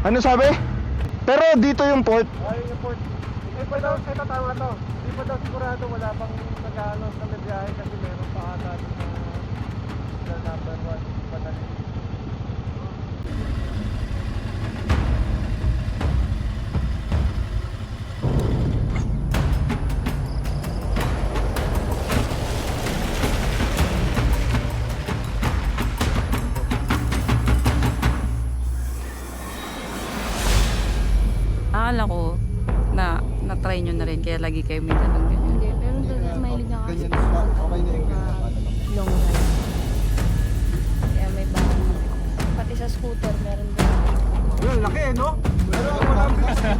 Ano sabi? Pero dito yung port. Ay, yung port. Hindi pa daw, ito tama to. Hindi pa daw sigurado, wala pang nag-ano sa biyahe kasi meron pa ata na number 1 padali. Akala ko na-try nyo na rin kaya lagi kayo may ganun ganyan. Hindi, pero doon mahilig nga kasi Ganyan na, okay na yung ganyan. long ride. Kaya may bahan na. Pati sa scooter meron din. Well, laki no? Pero walang malaki,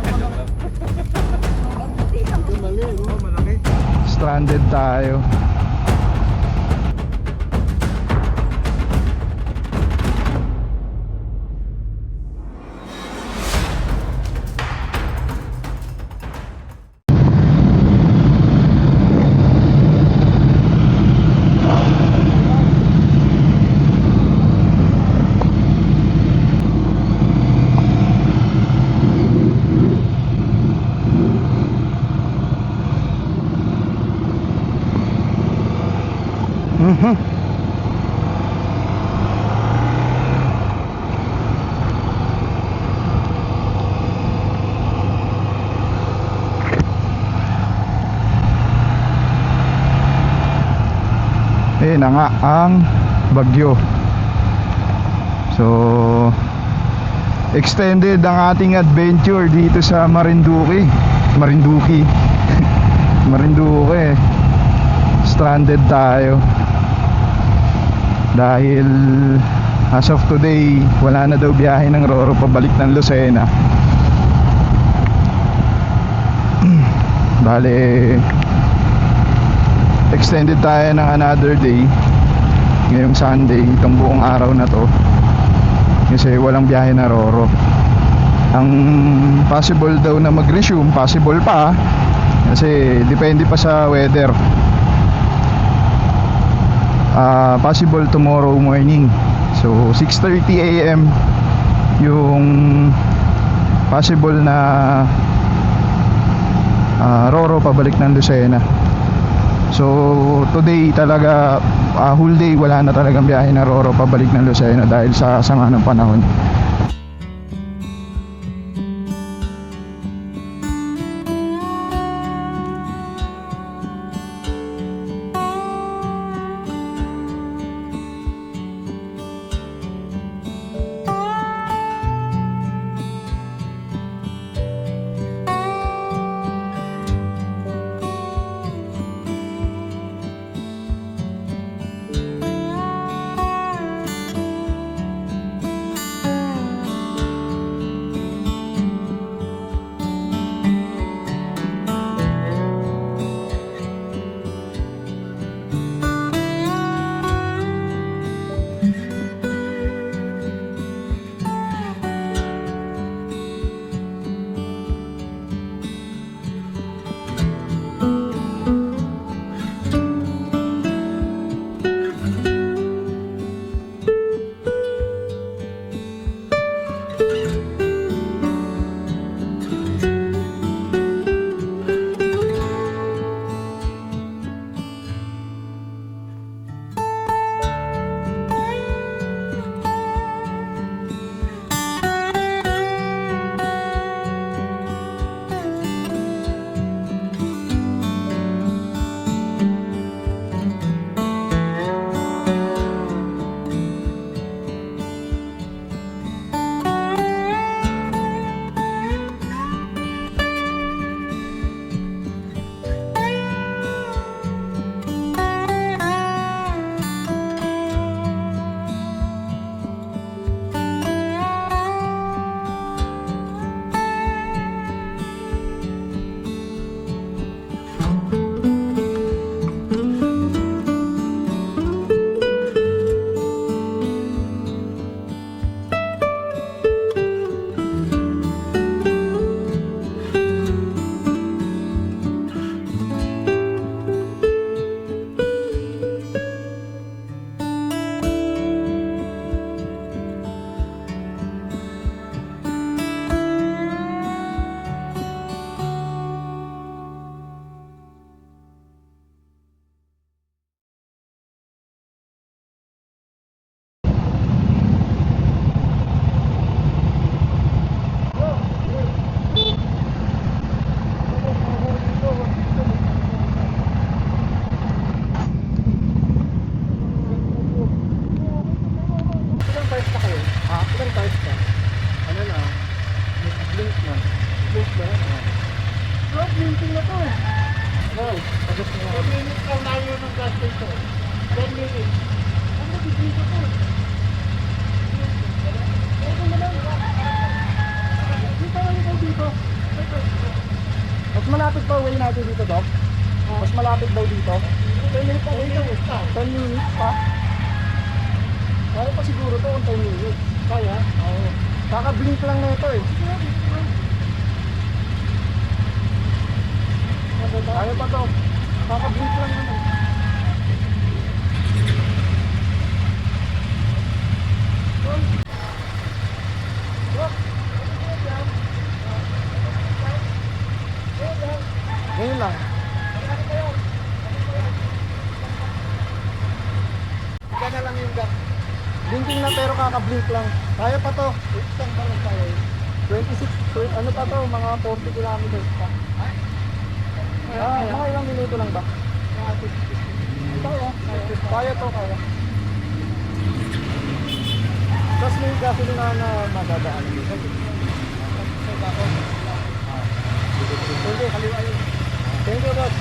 no? Malaki. Stranded tayo. Eh na nga ang bagyo. So extended ang ating adventure dito sa Marinduque. Marinduque. Stranded tayo dahil as of today wala na daw biyahe ng Roro pabalik ng Lucena. Bale extended tayo ng another day ngayong Sunday, itong buong araw na to kasi walang biyahe na Roro. Ang possible daw na mag-resume, possible pa kasi depende pa sa weather. Possible tomorrow morning, so 6:30 AM yung possible na Roro pabalik ng Lucena. So today talaga whole day wala na talagang biyahe na Roro pabalik ng Lucena dahil sa sama ng panahon. ito. 10 minutes. Ano bibigyan ko? Ito mo lang. Dito lang ikaw dito. Mas malapit pa uwi natin dito, Doc? Mas malapit daw dito? 10 minutes pa. 10 minutes pa. Kaya pa siguro to kung 10 minutes. Kaya? Oo. Kaka-blink lang na ito eh. Kaya pa to. Kaka-blink lang naman. Ngayon lang. Ika na lang yung gap. Blinking na pero kaka-blink lang. Kaya pa to. Isang pa lang tayo. 26, ano pa to, mga 40 kilometers pa. Mga ilang minuto lang ba? Kaya to, kaya. Tapos may gasolina na madadaan dito. Thank you, kaliwa yun. Thank you, boss.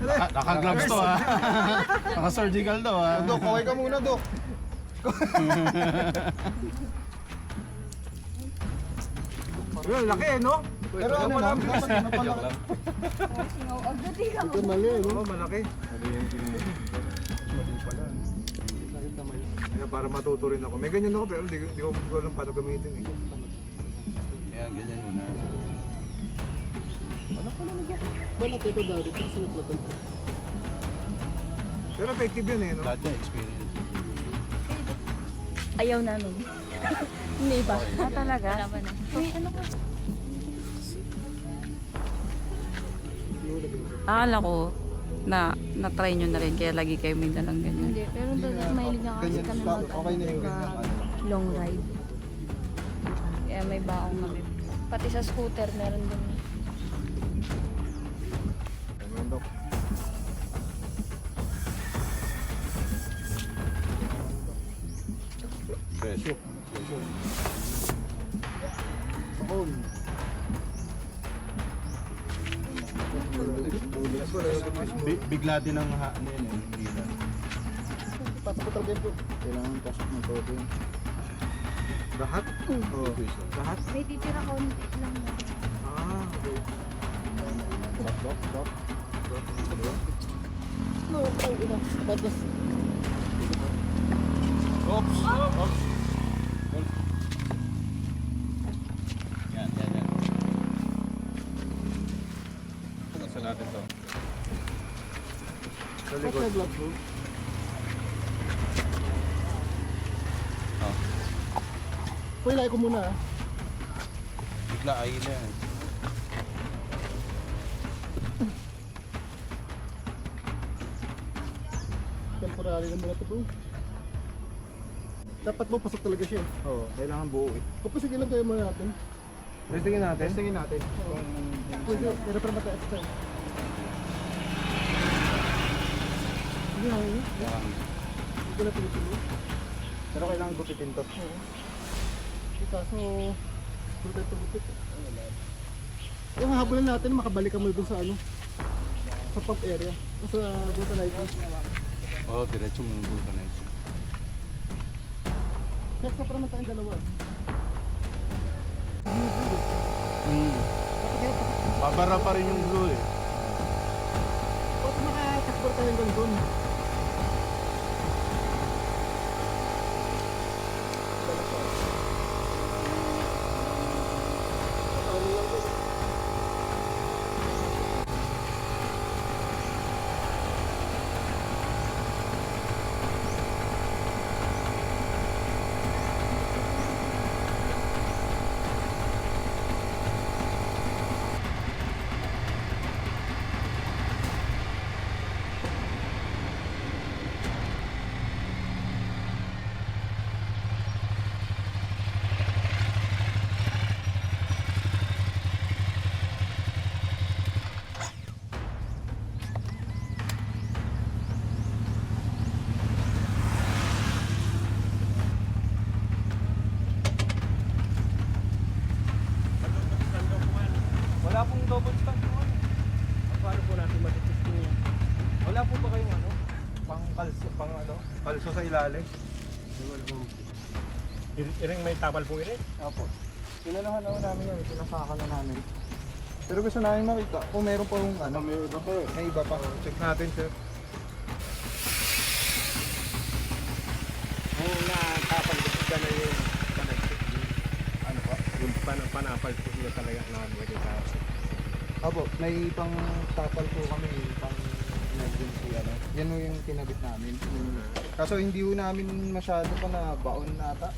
Naka-gloves to ha. Naka-surgical to ha. Dok, kaway ka muna, Dok. Well, laki eh, no? Pero ano lang, napalaki. Ito mali, no? Malaki. Kaya para matuto rin ako. May ganyan ako pero di ko alam paano gamitin eh. Ayan, ganyan muna. Pero effective yun eh, no? Lahat niya experience. Ayaw namin. Hindi ba? Talaga? Wala ba na? May ano ka? Akala ko na na-try nyo na rin kaya lagi kayo may dalang ganyan. Hindi, pero mahilig nga kasi Ganyan, kami okay na yung ganyan. long ride. Kaya may baong kami. Pati sa scooter meron din. Ganyan, Dok. Fresh. Bigla din ang ano yun eh. Bigla. Kailangan pasok ng todo yun. Lahat? Oo. Lahat? May titira konti lang. Ah, okay. No, ay, ina. Batas. Oops! Oops! Yan. Basta natin to. Sa Ba't likod. may blood bro? Oh. Uy, like ko muna ah. Bigla ay na yan. Temporary lang muna ito bro. Dapat mo pasok talaga siya. Oo, kailangan buo eh. Kapag lang tayo muna natin. Testingin natin. Testingin natin. Pero para mataas tayo. Hindi hangin. Yan. Hindi ko na pinipili. Pero kailangan gupitin to. Oo. Kaso, puro tayo pagupit. Yung habulan natin, makabalik ka muna dun sa ano. Sa pump area. O sa Gota Lighting. Oo, diretso mong buka na ito. Check na para naman tayong dalawa. Babara pa rin yung blue eh. Ba't makatakbo tayo hanggang dun? Wala pong double stand yung ano. Paano po natin matitesting yan? Wala po ba kayong ano? Kalso sa ilalim? Iring may tapal po iring? Opo. Pinalahan naman namin yan, pinasaka na namin. Pero gusto namin makita kung meron pa yung ano, may iba pa. May iba pa. Check natin, sir. Ang natapal ko siya na yung panagpit. Ano pa? Yung panapal ko siya talaga na magiging. Opo, may pang tapal po kami, pang emergency ano. Yan mo yung kinabit namin. Kaso hindi po namin masyado pa na baon nata.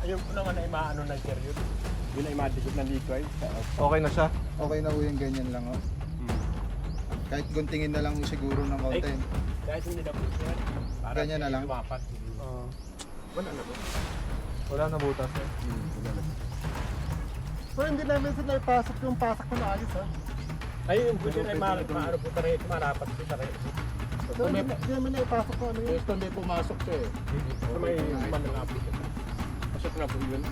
Ayun po naman na imaano ng sir yun. Yun ay matikot ng liquid. Okay na siya? Okay na po yung ganyan lang oh. Kahit guntingin na lang po siguro ng konti. Kahit hindi na po siya. Ganyan na lang? Lumapat. Wala na po. Wala na butas eh. So hindi namin sila ipasok yung pasak na maayos ha? Ay yung buti na maano po tayo, marapat po tayo. So hindi namin na ipasok ko ano yun. Gusto hindi pumasok siya eh. So may manalapit. Pasok na po yun.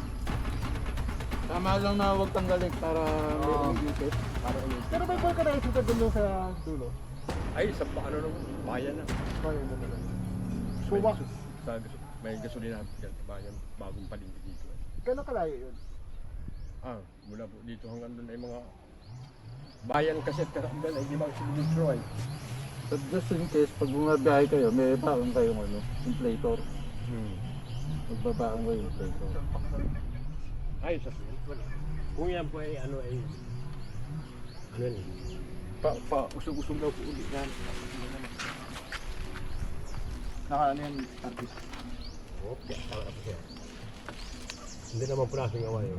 Tama lang na huwag tanggalin para may umigit. Para ulit. Pero may vulcanizer ka dun sa dulo? Ay, sa ano naman, bayan na. Bayan na naman. Suwak. May gasolina dyan, bayan, bagong palingki dito. Gano'ng kalayo yun? Mula po dito hanggang doon ay mga bayan kasi at hanggang ay limang kilometro ay. But just in case, pag bumabiyahe kayo, may baon kayong ano, inflator. Magbabaon kayo yung inflator. Ay, sa wala. Kung yan po ay ano ay yun. Usog-usog daw po ulit yan. Naka ano yan, artist. Okay, tama na po siya. Hindi naman po natin gawa yun.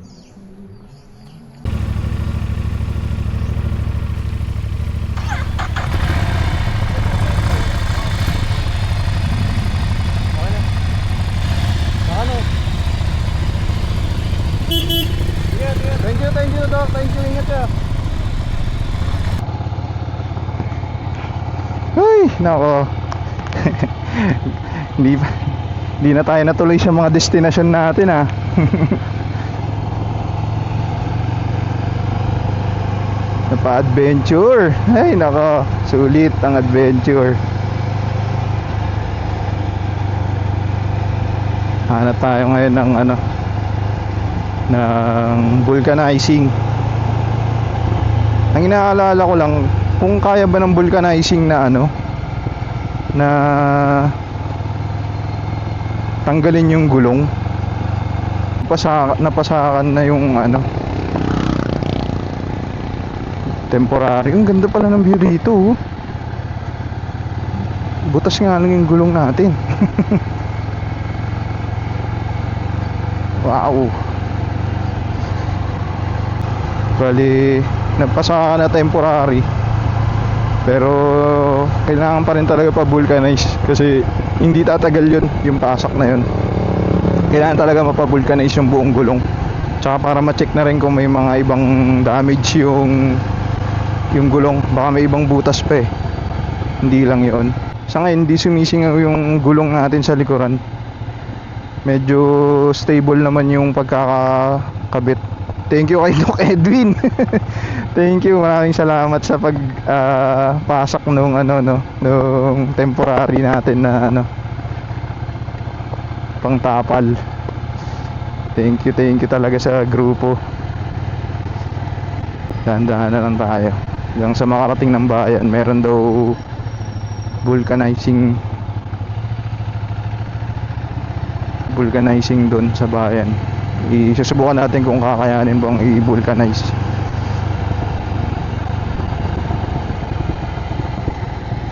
Thank you Doc, thank you, ingat ka. Ay, nako. Hindi na tayo natuloy sa mga destination natin ah. Napa-adventure. Ay, nako, sulit ang adventure. Hanap tayo ngayon ng ano, ng vulcanizing. Ang inaalala ko lang, kung kaya ba ng vulcanizing na ano, na tanggalin yung gulong. Napasakan na yung ano, temporary. Ang ganda pala ng view dito. Oh. Butas nga lang yung gulong natin. Wow. Bali, napasaka na temporary. Pero kailangan pa rin talaga pa-vulcanize kasi hindi tatagal yun, yung pasak na yun. Kailangan talaga mapa-vulcanize yung buong gulong. Tsaka para ma-check na rin kung may mga ibang damage yung gulong. Baka may ibang butas pa eh. Hindi lang yun. Sa ngayon, hindi sumisingaw yung gulong natin sa likuran. Medyo stable naman yung pagkakakabit. Thank you kay Doc Edwin. Thank you, maraming salamat sa pasak nung nung temporary natin na pangtapal. Thank you talaga sa grupo. Dahan-dahan na lang tayo. Hanggang sa makarating ng bayan, meron daw vulcanizing doon sa bayan. Isusubukan natin kung kakayanin bang i-vulcanize.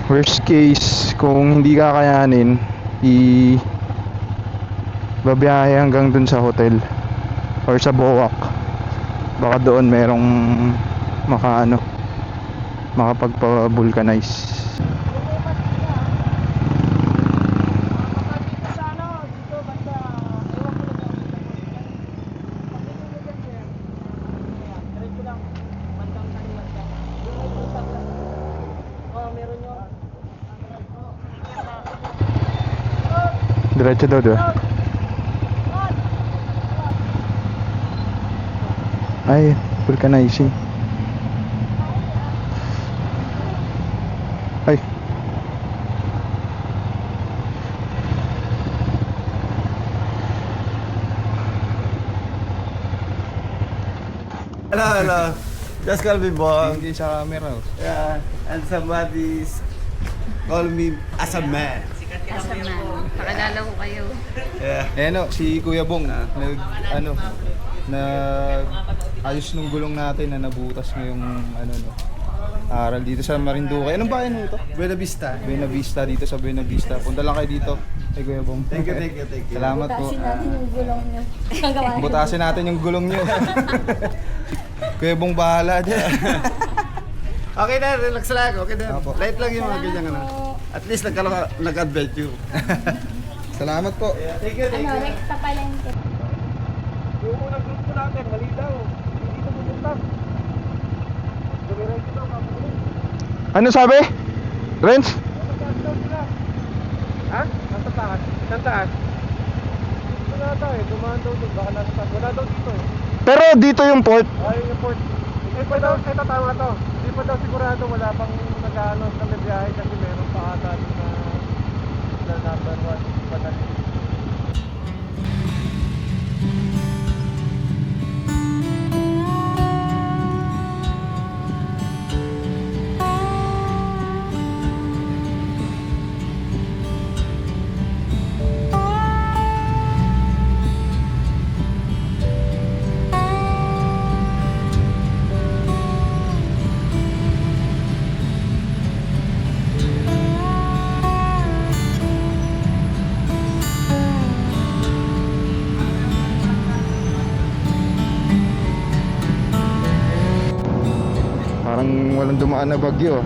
Worst case, kung hindi kakayanin, babiyahe hanggang dun sa hotel or sa Boac. Baka doon merong makapagpa-vulcanize. Diretso daw doon. Ay, vulcanizing. Ay. Hello. Just call me Bong. Hindi sa camera. Yeah, and somebody's call me as a man. Asaman. Pakilala ko kayo. Yeah. Si Kuya Bong ayos nung gulong natin na nabutas ngayong aral dito sa Marinduque. Anong bayan mo ito? Buena Vista. Buena Vista, dito sa Buena Vista. Punta lang kayo dito kay Kuya Bong. Thank you. Salamat po. Butasin natin yung gulong nyo. Butasin natin yung gulong nyo. Kuya Bong bahala dyan. Okay na, relax lang. Okay na. Apo. Light lang yung mga ganyan At least nag-adventure. Salamat po. Thank you. Rekta palengke. Yung unang grupo natin, mali daw. Hindi dito pupunta. Dumiretso daw, kapulong. Ano sabi? Renz? Nasa daw sila. Ha? Nasa taas? Nasa taas? Dito na daw eh, dumaan daw doon. Baka nasa taas. Wala daw dito eh. Pero dito yung port. Ay, yung port. Hindi pa daw, ito tama to. Hindi pa daw sigurado, wala pang nag-ano na may biyahe kasi meron pa ata na number 1 padali. Parang walang dumaan na bagyo.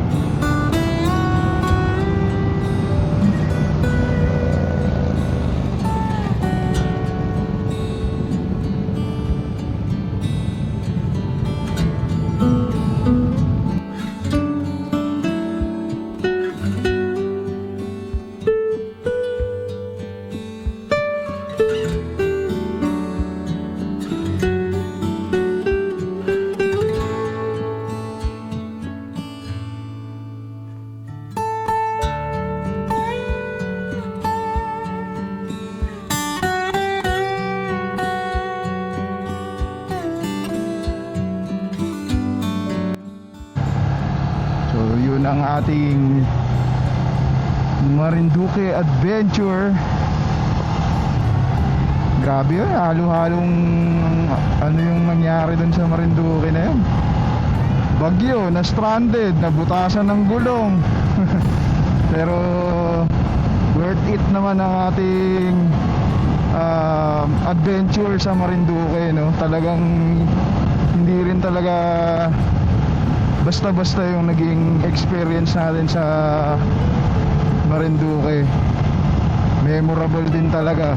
ng ating Marinduque Adventure. Grabe yun, halo-halong ano yung nangyari dun sa Marinduque na yun. Bagyo, na-stranded, nabutasan ng gulong. Pero worth it naman ang ating adventure sa Marinduque, no? Talagang hindi rin talaga basta-basta yung naging experience natin sa Marinduque. Memorable din talaga.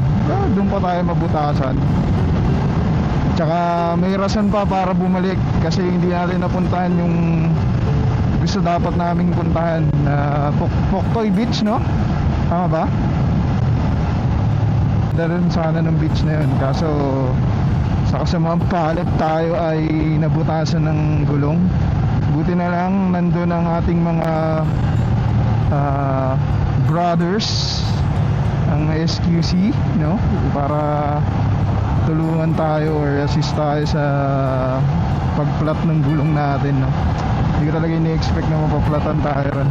Doon pa tayo mabutasan. Tsaka may rason pa para bumalik kasi hindi natin napuntahan yung gusto dapat naming puntahan na Poktoy Beach, no? Tama ba? Darin sana ng beach na yun, kaso sa kasamang palad tayo ay nabutasan ng gulong. Buti na lang nandun ang ating mga brothers, ang SQC, no? Para tulungan tayo or assist tayo sa pagplat ng gulong natin, no? Hindi ko talaga ini-expect na mapaplatan tayo ron.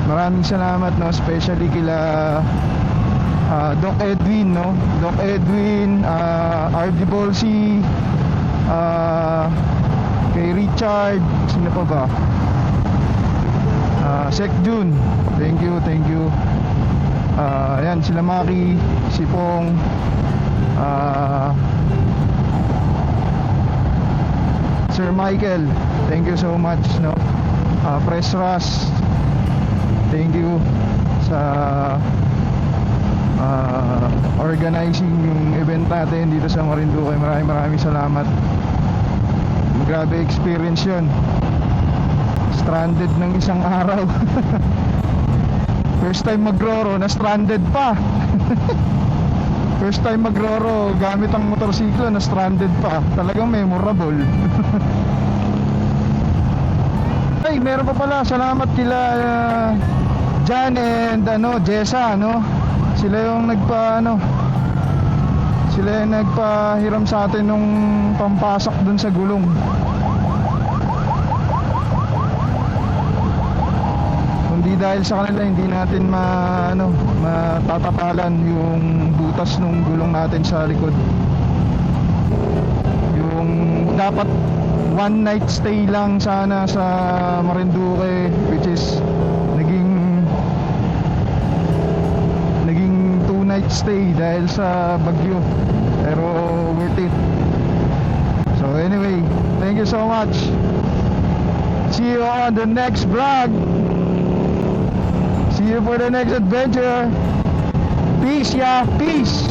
Maraming salamat, no, especially kila Doc Edwin, no? Doc Edwin, RD Bolsi, kay Richard, sino pa ba? Sek Jun, thank you. Ayan, sila Maki, si Pong, Sir Michael, thank you so much, no? Press Rush, thank you sa organizing yung event natin dito sa Marinduque. Maraming salamat. Grabe experience yun. Stranded ng isang araw. First time magroro, na stranded pa. First time magroro gamit ang motorsiklo, na stranded pa. Talagang memorable. Ay, meron pa pala. Salamat kila Jan and Jessa, no? Sila yung nagpahiram sa atin nung pampasak dun sa gulong. Kundi dahil sa kanila hindi natin matatapalan yung butas nung gulong natin sa likod. Yung dapat one night stay lang sana sa Marinduque, which is naging 2-night stay dahil sa bagyo, pero worth it. So anyway, thank you so much. See you on the next vlog. See you for the next adventure. Peace, yeah, peace.